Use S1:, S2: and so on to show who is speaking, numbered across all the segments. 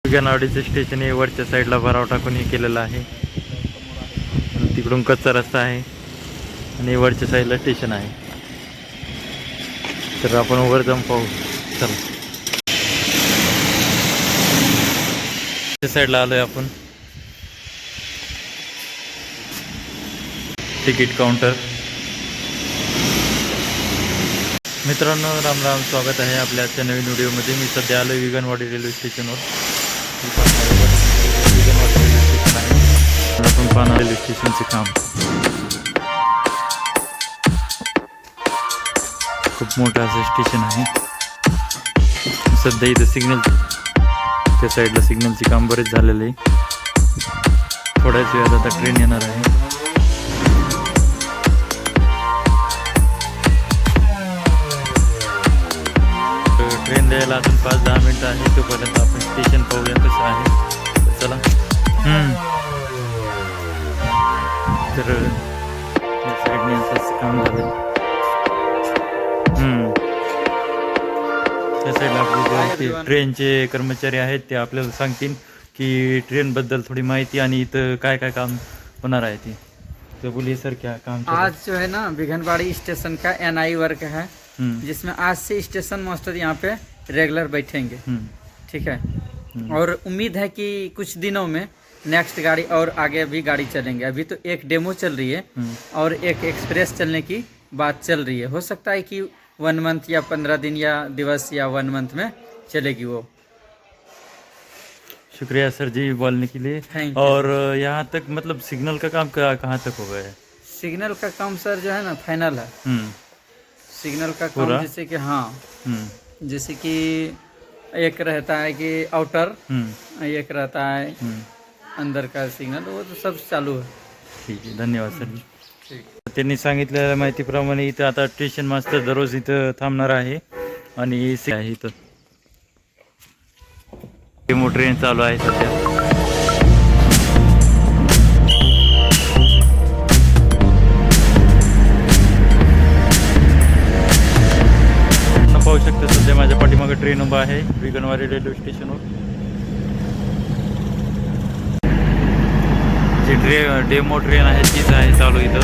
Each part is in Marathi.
S1: विगणवाडीचे स्टेशन हे वरच्या साईडला भराव टाकून हे केलेलं आहे. तिकडून कच्चा रस्ता आहे आणि वरच्या साईडला स्टेशन आहे. तर आपण वर जाऊन पाहू. चला त्या साईडला आलोय आपण. Ticket counter. मित्रांनो राम राम, स्वागत आहे आपल्या आजच्या नवीन व्हिडिओमध्ये. मी सध्या आलो विगणवाडी रेल्वे स्टेशनवर. विगणवाडी रेल्वे स्टेशन आहे. आपण पाहणार रेल्वे स्टेशनचे काम. खूप मोठं असं स्टेशन आहे. सध्या इथं सिग्नल, त्या साईडला सिग्नलचे काम बरेच झालेले आहे. थोड्याच वेळात आता ट्रेन येणार आहे. ट्रेन द्यायला अजून 5-10 मिनटं आहे. तोपर्यंत आपण स्टेशन पाहूया कसं आहे. तर चला. तर या साईडने असंच काम झालं. त्या साईडला आपले ट्रेनचे कर्मचारी आहेत, ते आपल्याला सांगतील की ट्रेनबद्दल थोड़ी माहिती आणि इथं काय काय काम होणार आहे ती. तो बोलिए सर, क्या काम?
S2: आज जो है ना बिघनबाड़ी स्टेशन का NI वर्क है, जिसमें आज से स्टेशन मास्टर यहाँ पे रेगुलर बैठेंगे. ठीक है. और उम्मीद है कि कुछ दिनों में नेक्स्ट गाड़ी और आगे भी गाड़ी चलेंगे. अभी तो एक डेमो चल रही है और एक एक्सप्रेस चलने की बात चल रही है. हो सकता है कि 1 मंथ या 15 दिन या दिवस या 1 मंथ में चलेगी वो.
S1: शुक्रिया सर जी बोलने के लिए. और यहाँ तक मतलब सिग्नल का काम कहाँ तक हो गया है?
S2: सिग्नल का काम सर जो है ना फाइनल है. सिग्नल का काम जैसे कि जैसे कि एक रहता है कि आउटर, एक रहता है अंदर का सिग्नल, वो तो सब चालू है.
S1: ठीक आहे, धन्यवाद सर जी. त्यांनी सांगितलेल्या माहितीप्रमाणे इथं आता स्टेशन मास्टर दररोज इथं थांबणार आहे आणि आहे इथं डेमो ट्रेन चालू आहे सध्या. पाहू शकता सध्या माझ्या पाठीमागे ट्रेन उभा आहे विगणवाडी रेल्वे स्टेशनवर. जी डेमो ट्रेन आहे तीच आहे चालू इथं.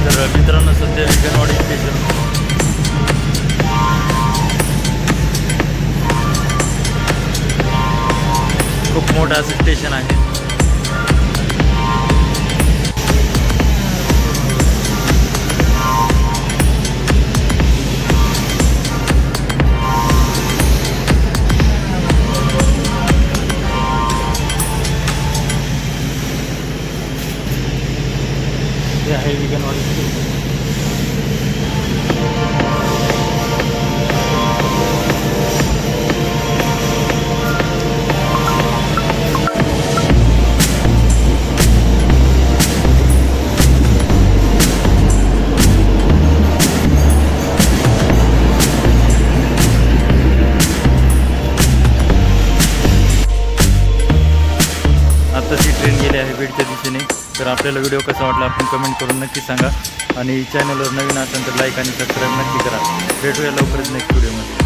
S1: तर मित्रांनो सध्या विगणवाडी स्टेशन खूप मोठं असं स्टेशन आहे. हे आहे विगणवाडी स्टेशन. आत्ताची ट्रेन गेली आहे बीडच्या दिशेने. तर आपल्याला व्हिडिओ कसा वाटला आपण कमेंट करून नक्की सांगा आणि चॅनलवर नवीन असेल तर लाईक आणि सबस्क्राईब नक्की करा. भेटूया लवकरच नेक्स्ट व्हिडिओमध्ये.